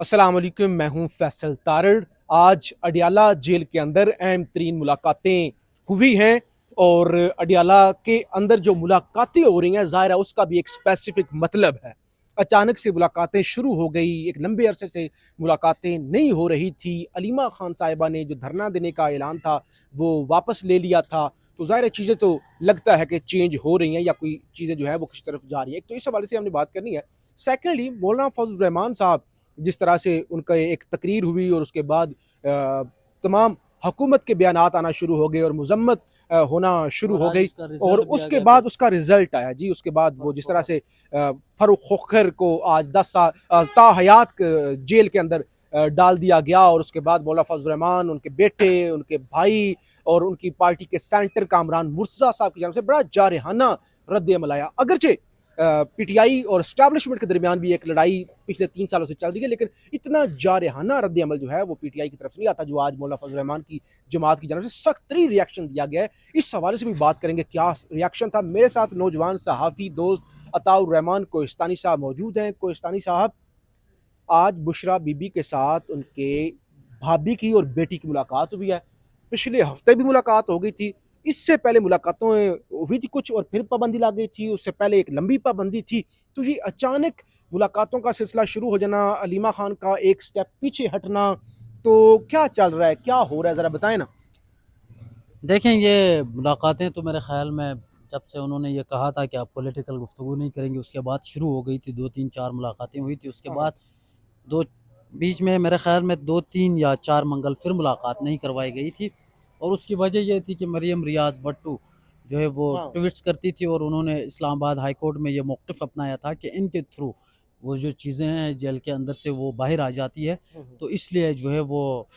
अस्सलाम वालेकुम, मैं हूं फैसल तारड़। आज अडियाला जेल के अंदर अहम तरीन मुलाकातें हुई हैं और अडियाला के अंदर जो मुलाकातें हो रही हैं ज़ाहिर है उसका भी एक स्पेसिफिक मतलब है। अचानक से मुलाकातें शुरू हो गई, एक लंबे अरसे से मुलाकातें नहीं हो रही थी। अलीमा खान साहिबा ने जो धरना देने का ऐलान था वो वापस ले लिया था, तो ज़ाहिर है चीज़ें तो लगता है कि चेंज हो रही हैं या कोई चीज़ें जो है वो किसी तरफ जा रही हैं। एक तो इस हवाले से हमने बात करनी है। सेकेंडली, मौलाना फजल रहमान साहब, जिस तरह से उनका एक तकरीर हुई और उसके बाद तमाम हुकूमत के बयानात आना शुरू हो गए और मजम्मत होना शुरू और हो आज गई। उसका और रिजल्ट भी आ उसके गया बाद फिर। उसका रिजल्ट आया जी। उसके बाद वो जिस तरह फर्रुख से फरूख खोखर को आज 10 साल ताहयात जेल के अंदर डाल दिया गया और उसके बाद मौला फजल रहमान, उनके बेटे, उनके भाई और उनकी पार्टी के सेंटर कामरान मुर्तज़ा साहब की जानब से बड़ा जारहाना रद्द अमल आया। अगरचे पीटीआई और स्टैब्लिशमेंट के दरमियान भी एक लड़ाई पिछले 3 सालों से चल रही है, लेकिन इतना जारहाना रद्द अमल जो है वो पीटीआई की तरफ नहीं आता जो आज मौला फजल रहमान की जमात की जानब से सख्त तरीन रिएक्शन दिया गया है। इस हवाले से भी बात करेंगे क्या रिएक्शन था। मेरे साथ नौजवान सहाफ़ी दोस्त अताउर रहमान कोहिस्तानी साहब मौजूद हैं। कोहिस्तानी साहब, आज बुशरा बीबी के साथ उनके भाभी की और बेटी की मुलाकात हुई है। पिछले हफ्ते भी मुलाकात हो गई थी। इससे पहले मुलाकातों हुई थी कुछ और फिर पाबंदी लग गई थी। उससे पहले एक लंबी पाबंदी थी। तो ये अचानक मुलाकातों का सिलसिला शुरू हो जाना, अलीमा खान का एक स्टेप पीछे हटना, तो क्या चल रहा है, क्या हो रहा है, ज़रा बताएं ना। देखें, ये मुलाकातें तो मेरे ख़्याल में जब से उन्होंने ये कहा था कि आप पॉलिटिकल गुफ्तगू नहीं करेंगे, उसके बाद शुरू हो गई थी। 2-3-4 मुलाकातें हुई थी। उसके हाँ हाँ। बाद दो बीच में मेरे ख़्याल में 2-3 या 4 मंगल फिर मुलाकात नहीं करवाई गई थी। और उसकी वजह ये थी कि मरियम रियाज़ भट्टू जो है वो हाँ। ट्वीट्स करती थी और उन्होंने इस्लामाबाद हाई कोर्ट में ये मौक़िफ़ अपनाया था कि इनके थ्रू वो जो चीज़ें हैं जेल के अंदर से वो बाहर आ जाती है। तो इसलिए जो है वो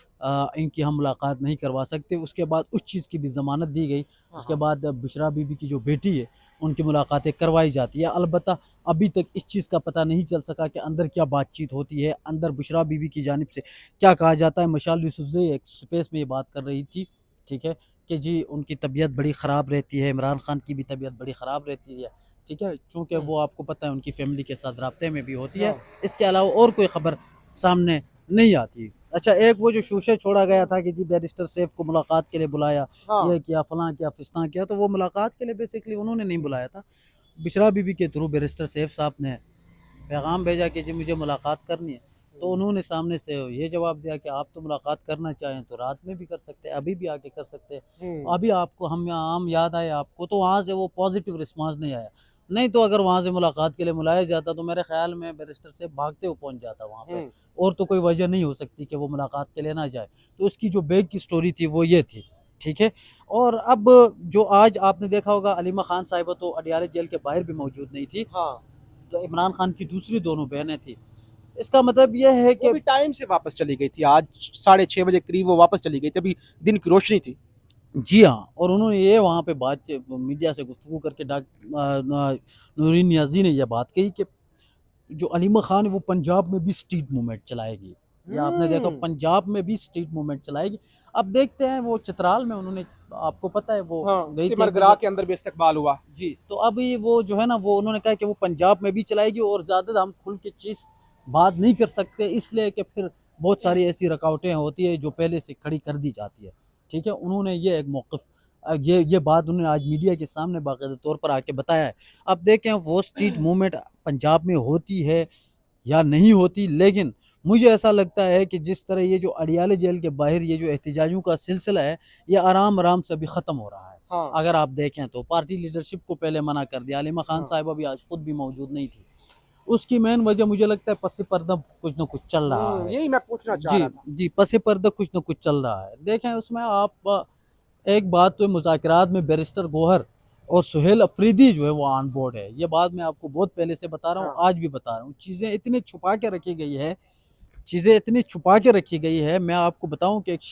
इनकी हम मुलाकात नहीं करवा सकते। उसके बाद उस चीज़ की भी ज़मानत दी गई। हाँ उसके हाँ। बाद बुशरा बीबी की जो बेटी है उनकी मुलाकातें करवाई जाती है। अलबत्ता अभी तक इस चीज़ का पता नहीं चल सका कि अंदर क्या बातचीत होती है, अंदर बुशरा बीबी की जानिब से क्या कहा जाता है। मशाल यूसुफ़ज़ई एक स्पेस में ये बात कर रही थी, ठीक है, कि जी उनकी तबीयत बड़ी ख़राब रहती है, इमरान खान की भी तबीयत बड़ी ख़राब रहती है, ठीक है, चूँकि वो आपको पता है उनकी फ़ैमिली के साथ राब्ते में भी होती है। हाँ। इसके अलावा और कोई ख़बर सामने नहीं आती। अच्छा, एक वो जो शोशे छोड़ा गया था कि जी बैरिस्टर सैफ को मुलाकात के लिए बुलाया, हाँ। ये किया, फलाँ किया, फिस्ताँ किया, तो वो मुलाकात के लिए बेसिकली उन्होंने नहीं बुलाया था। बुशरा बीबी के थ्रू बैरिस्टर सैफ साहब ने पैगाम भेजा कि जी मुझे मुलाकात करनी है। तो उन्होंने सामने से ये जवाब दिया कि आप तो मुलाकात करना चाहें तो रात में भी कर सकते हैं, अभी भी आके कर सकते हैं। हम्म। अभी आपको हम याद आए आपको, तो वहाँ से वो पॉजिटिव रिस्पॉन्स नहीं आया। नहीं तो अगर वहाँ से मुलाकात के लिए बुलाया जाता तो मेरे ख़्याल में बैरिस्टर से भागते हुए पहुँच जाता वहाँ पे। हम्म। और तो कोई वजह नहीं हो सकती कि वो मुलाकात के लिए ना जाए। तो उसकी जो बैक की स्टोरी थी वो ये थी, ठीक है। और अब जो आज आपने देखा होगा अलीमा खान साहिबा तो अडियाला जेल के बाहर भी मौजूद नहीं थी। हाँ। तो इमरान खान की दूसरी दोनों बहनें थी। इसका मतलब ये है वो कि भी टाइम से वापस चली गई थी। आज 6:30 बजे करीब वो वापस चली गई थी। अभी दिन की रोशनी थी। जी हाँ, और उन्होंने ये वहाँ पे बात मीडिया से गुफ्तगू करके नूरीन नियाज़ी ने यह बात कही कि जो अलीमा खान है वो पंजाब में भी स्ट्रीट मूवमेंट चलाएगी। या आपने देखा हम्म। पंजाब में भी स्ट्रीट मूवमेंट चलाएगी। अब देखते हैं, वो चित्राल में उन्होंने, आपको पता है वो हाँ, गई थी एक सिमरगरा बजे। के अंदर भी इस्तकबाल हुआ। जी, तो अभी वो जो है ना वो उन्होंने कहा कि वो पंजाब में भी चलाएगी और ज़्यादा हम खुल के चीज़ बात नहीं कर सकते, इसलिए कि फिर बहुत सारी ऐसी रुकावटें होती है जो पहले से खड़ी कर दी जाती है, ठीक है। उन्होंने ये एक मौक़िफ़ ये बात उन्होंने आज मीडिया के सामने बाकायदा तौर पर आके बताया है। अब देखें वो स्ट्रीट मूवमेंट पंजाब में होती है या नहीं होती, लेकिन मुझे ऐसा लगता है कि जिस तरह ये जो अडियाला जेल के बाहर ये जो एहतजाजों का सिलसिला है, ये आराम-आराम से अभी ख़त्म हो रहा है। हाँ। अगर आप देखें तो पार्टी लीडरशिप को पहले मना कर दिया, अलीमा खान हाँ। साहिबा भी आज खुद भी मौजूद नहीं थी। उसकी मेन वजह मुझे लगता है पस पर्दा कुछ न कुछ चल रहा है। यही मैं पूछना चाह जी, रहा था। जी, पस पर्दा कुछ न कुछ चल रहा है। देखें उसमें आप एक बात तो मुज़ाकरात में बैरिस्टर गोहर और सुहेल अफरीदी जो है वो ऑन बोर्ड है। ये बात मैं आपको बहुत पहले से बता रहा हूँ, हाँ। आज भी बता रहा हूँ। चीज़ें इतनी छुपा के रखी गई है। मैं आपको बताऊँ कि एक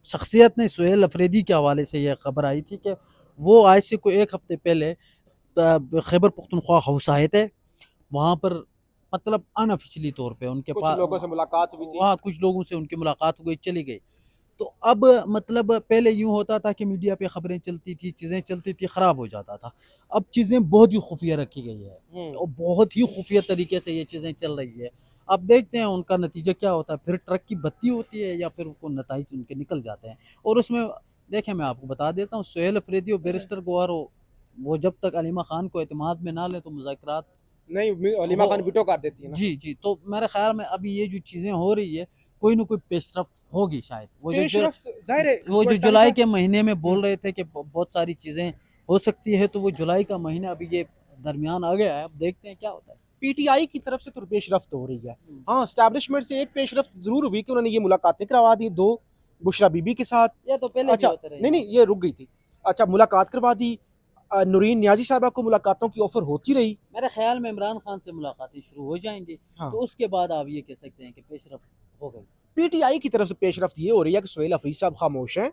शख्सियत ने सुहेल अफरीदी के हवाले से यह खबर आई थी कि वो आज से कोई 1 हफ़्ते पहले खैबर पख्तूनख्वा हाउस आए थे। वहाँ पर मतलब अनऑफ़िशियली तौर पे उनके कुछ पास लोगों से मुलाकात हुई थी। वहाँ कुछ लोगों से उनकी मुलाकात हो गई, चली गई। तो अब मतलब पहले यूँ होता था कि मीडिया पे खबरें चलती थी, चीज़ें चलती थी, ख़राब हो जाता था। अब चीज़ें बहुत ही खुफ़िया रखी गई है हम्म। और बहुत ही खुफ़िया तरीके से ये चीज़ें चल रही है। अब देखते हैं उनका नतीजा क्या होता है, फिर ट्रक की बत्ती होती है या फिर उनको नताइज उनके निकल जाते हैं। और उसमें देखें, मैं आपको बता देता हूँ, सुहेल अफरीदी और बैरिस्टर गोहर वो जब तक अलीमा खान को एतमाद में ना ले तो मुज़ाकरात नहीं, अलीमा खान वीटो कर देती है ना। जी, जी। तो मेरे ख़्याल में अभी ये जो चीज़ें हो रही है, कोई ना कोई पेशरफ़्त होगी शायद। पेशरफ्त जाहिर है वो जो कोहिस्तानी जुलाई साहब। के महीने में बोल रहे थे कि बहुत सारी चीज़ें हो सकती है, तो वो जुलाई का महीना अभी ये दरमियान आ गया है, अब देखते हैं क्या होता है। पीटीआई की तरफ से तो पेशरफ्त हो रही है। हुँ। हाँ, एस्टैब्लिशमेंट से एक पेशरफ्त जरूर हुई कि उन्होंने ये मुलाकातें करवा दी, 2 बुशरा बीबी के साथ। ये तो पहले भी अच्छा, होते रहे नहीं हैं। नहीं, ये रुक गई थी। अच्छा, मुलाकात करवा दी। नूरीन नियाजी साहबा को मुलाकातों की ऑफर होती रही। मेरे ख्याल में इमरान खान से मुलाकातें शुरू हो जाएंगी, हाँ, तो उसके बाद आप ये कह सकते हैं कि पेशरफ हो गई। पीटीआई की तरफ से पेशरफ्त ये हो रही है कि सुहेल अफरीदी साहब खामोश हैं,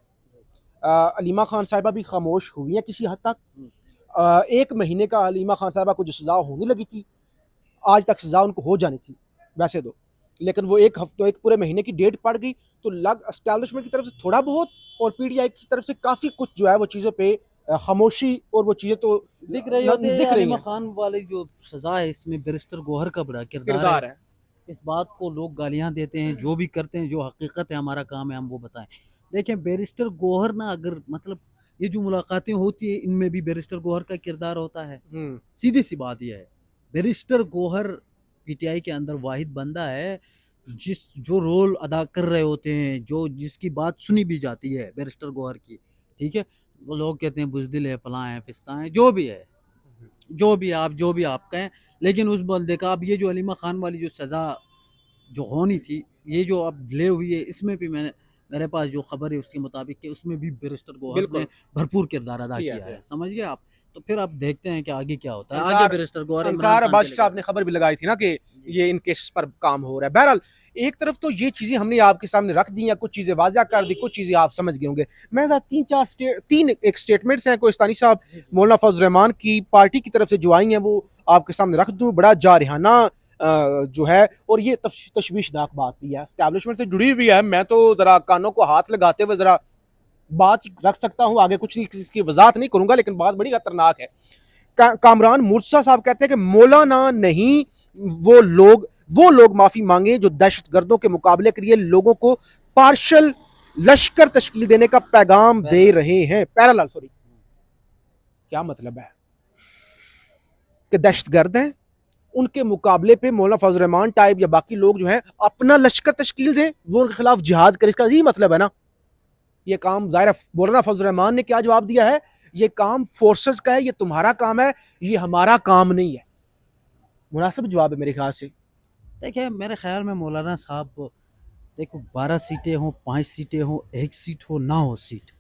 अलीमा खान साहिबा भी खामोश हुई हैं किसी हद तक। हम्म, 1 महीने का अलीमा खान साहिबा को जो सज़ा होने लगी थी, आज तक सज़ा उनको हो जानी थी वैसे तो, लेकिन वो 1 हफ्ते, 1 पूरे महीने की डेट पड़ गई। तो लग एस्टैब्लिशमेंट की तरफ से थोड़ा बहुत और पीटीआई की तरफ से काफ़ी कुछ जो है वो चीज़ों पे खामोशी और वो चीज़ें तो दिख रही होती है। दिख रही अलीमा हैं। खान वाली जो सजा है, इसमें बैरिस्टर गोहर का बड़ा किरदार है। किरदार है। इस बात को लोग गालियां देते हैं, जो भी करते हैं, जो हकीकत है, हमारा काम है हम वो बताएं। देखें, बैरिस्टर गोहर ना, अगर मतलब ये जो मुलाकातें होती है, इनमें भी बैरिस्टर गोहर का किरदार होता है। हम्म। सीधी सी बात यह है, बैरिस्टर गोहर पीटीआई के अंदर वाहिद बंदा है जो रोल अदा कर रहे होते हैं, जो जिसकी बात सुनी भी जाती है बैरिस्टर गोहर की। ठीक है, वो लोग कहते हैं बुजदिल है, फलां है, फिस्ता है, जो भी है, जो भी आप कहें, लेकिन उस बंदे का अब ये जो अलीमा खान वाली जो सज़ा जो होनी थी, ये जो अब डिले हुई है, इसमें भी मेरे पास जो खबर है उसके मुताबिक कि उसमें भी बैरिस्टर गोहर ने बिल्कुल भरपूर किरदार अदा किया किया है। है। समझ गए आप? तो फिर अब देखते हैं कि आगे क्या होता है। आगे अंसार बैरिस्टर गोहर इमरान अंसार खान के अब्बासी लेकर साहब ने खबर भी लगाई थी ना कि ये इन केसेस पर काम हो रहा है। बहरहाल, एक तरफ तो ये चीज़ें हमने आपके सामने रख दी हैं, कुछ चीज़ें वाज़िया कर दी, कुछ चीज़ें आप समझ गए होंगे। मैं 3 एक स्टेटमेंट्स हैं कोहिस्तानी साहब मौलाना फजल रहमान की पार्टी की तरफ से जो आई हैं, वो आपके सामने रख दूँ। बड़ा जारहाना जो है, और ये तशवीशनाक बात भी है, एस्टैब्लिशमेंट से जुड़ी हुई है। मैं तो ज़रा कानों को हाथ लगाते हुए ज़रा बात रख सकता हूँ, आगे कुछ नहीं, इसकी वजाहत नहीं करूंगा, लेकिन बात बड़ी खतरनाक है। कामरान मूसा साहब कहते हैं कि मौलाना नहीं, वो लोग माफी मांगे जो दहशतगर्दों के मुकाबले के लिए लोगों को पार्शल लश्कर तश्कील देने का पैगाम दे रहे हैं। पैरालाल, सॉरी, क्या मतलब है कि दहशतगर्द हैं, उनके मुकाबले पे मौलाना फजल रहमान टाइप या बाकी लोग जो हैं अपना लश्कर तश्कील दें, वो उनके खिलाफ जिहाद करें, इसका यही मतलब है ना। ये काम ज़ाहिर है मौलाना फजल रहमान ने क्या जवाब दिया है, ये काम फोर्सेस का है, ये तुम्हारा काम है, ये हमारा काम नहीं है। मुनासिब जवाब है मेरे ख्याल से। देखिए, मेरे ख्याल में मौलाना साहब, देखो 12 सीटें हों, 5 सीटें हों, 1 सीट हो, ना हो सीट,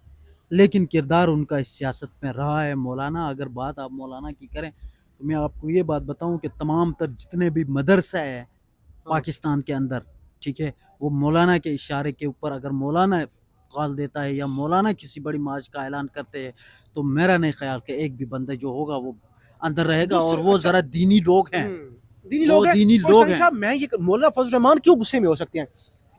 लेकिन किरदार उनका इस सियासत में रहा है। मौलाना, अगर बात आप मौलाना की करें, तो मैं आपको ये बात बताऊं कि तमाम तर जितने भी मदरसा है पाकिस्तान के अंदर, ठीक है, वो मौलाना के इशारे के ऊपर, अगर मौलाना कॉल देता है या मौलाना किसी बड़ी मार्च का ऐलान करते हैं, तो मेरा नहीं ख्याल कि एक भी बंदा जो होगा वो अंदर रहेगा। और वो अच्छा, ज़रा दीनी लोग हैं, दीनी वो लोग हैं। दीनी लोग हैं। साहब, मैं ये मौलाना फजल रहमान क्यों गुस्से में हो सकते हैं?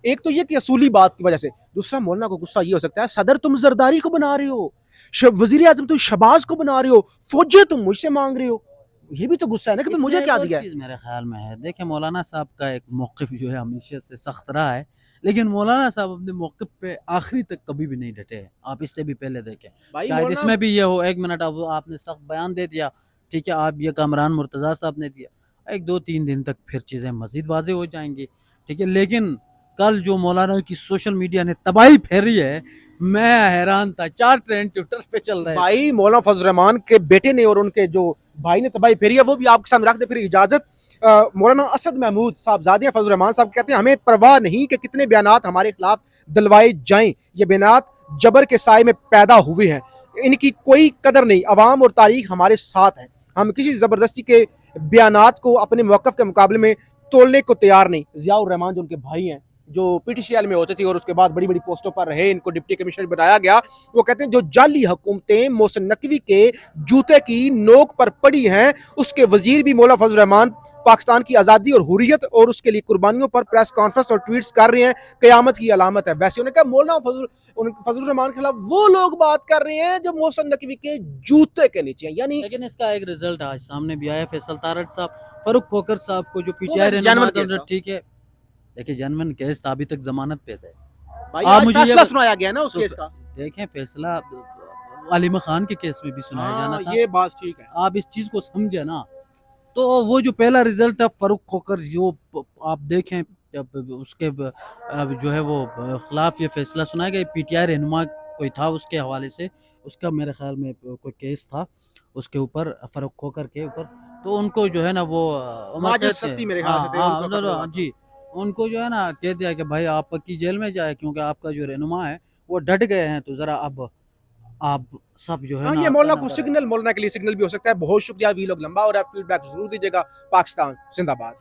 एक तो ये कि असूली बात की वजह से, दूसरा मौलाना को गुस्सा ये हो सकता है, सदर तुम जरदारी को बना रहे हो, वजीर आजम तुम शहबाज को बना रहे हो, फौजे तुम मुझसे मांग रहे हो। ये भी तो गुस्सा है ना कि मुझे इसमें एक क्या और दिया है। चीज़ मेरे ख्याल में है। देखिए, मौलाना साहब का एक मौक़िफ़ जो है हमेशा से सख्त रहा है, लेकिन मौलाना साहब अपने मौक़िफ़ पे आखिरी तक कभी भी नहीं डटे हैं। आप इससे भी पहले देखें, भाई शायद मौलाना, इसमें भी ये हो, 1 मिनट अब आपने सख्त बयान दे दिया, ठीक है, आप ये कामरान मुर्तज़ा साहब ने दिया, 1-2-3 दिन तक फिर चीज़ें मज़ीद वाज़ेह हो जाएंगी, ठीक है। लेकिन कल जो मौलाना की सोशल मीडिया ने तबाही फेरी है, मैं हैरान था। 4 ट्रेंड ट्विटर पे चल रहे थे। भाई मौलाना फजल रहमान के बेटे ने और उनके जो भाई ने तबाही फेरी है, वो भी आपके सामने रख दे। फिर इजाजत, मौलाना असद महमूद साहबजादे फजल रहमान साहब कहते हैं, हमें परवाह नहीं कि कितने बयानात हमारे खिलाफ दिलवाए जाएं, ये बयानात जबर के साए में पैदा हुए हैं, इनकी कोई कदर नहीं, अवाम और तारीख हमारे साथ है, हम किसी जबरदस्ती के बयानात को अपने मौकफ के मुकाबले में तोड़ने को तैयार नहीं। जियाउर रहमान जो उनके भाई हैं, जो पीटीसीएल में होते थे और उसके बाद बड़ी बड़ी पोस्टों पर रहे, इनको डिप्टी कमिश्नर बनाया गया। वो कहते हैं जो जाली हुकूमतें मोहसिन नकवी के जूते की नोक पर पड़ी हैं, उसके वजीर भी मौला फजल रहमान पाकिस्तान की आज़ादी और हुर्रियत और उसके लिए कुर्बानियों पर प्रेस कॉन्फ्रेंस और ट्वीट्स कर रहे हैं, क़यामत की अलामत है। वैसे उन्होंने कहा मौलाना फजल रहमान के खिलाफ वो लोग बात कर रहे हैं जो मोहसिन नकवी के जूते के नीचे हैं, यानी लेकिन इसका एक रिजल्ट आज सामने भी आया। फैसल तारड़ साहब, फारूक खोकर साहब को जो वो पीटीआई वैसे रहनुमा जेन्युइन केस था, था। ठीक है, देखिए जनवन केस था, अभी तक जमानत पे थे। भाई आप आज मुझे फैसला ये सुनाया गया ना उस तो केस का। देखें, फैसला अलीमा खान के केस में भी सुनाया जाना हाँ था। ये बात ठीक है। आप इस चीज को समझे ना, तो वो जो पहला रिजल्ट था फारूक खोकर, जो आप देखें जब उसके जो है वो खिलाफ ये फैसला सुनाया गया, पीटीआई रहनुमा कोई था उसके हवाले से, उसका मेरे ख्याल में कोई केस था उसके ऊपर, फारूक खोकर के ऊपर। तो उनको जो है ना वो उम्र माजिद कैद से, सत्ती मेरे ख्याल हाँ से थे, हाँ उनका कत्ल हुआ उधर, था। जी, उनको जो है ना कह दिया कि भाई आप पक्की जेल में जाए, क्योंकि आपका जो रहनुमा है वो डट गए हैं, तो ज़रा अब आप सब जो है हाँ ना ये मौलाना को नजर आए। सिग्नल, मौलाना के लिए सिग्नल भी हो सकता है। बहुत शुक्रिया, वी लोग लंबा हो रहा है, फीडबैक जरूर दीजिएगा। पाकिस्तान जिंदाबाद।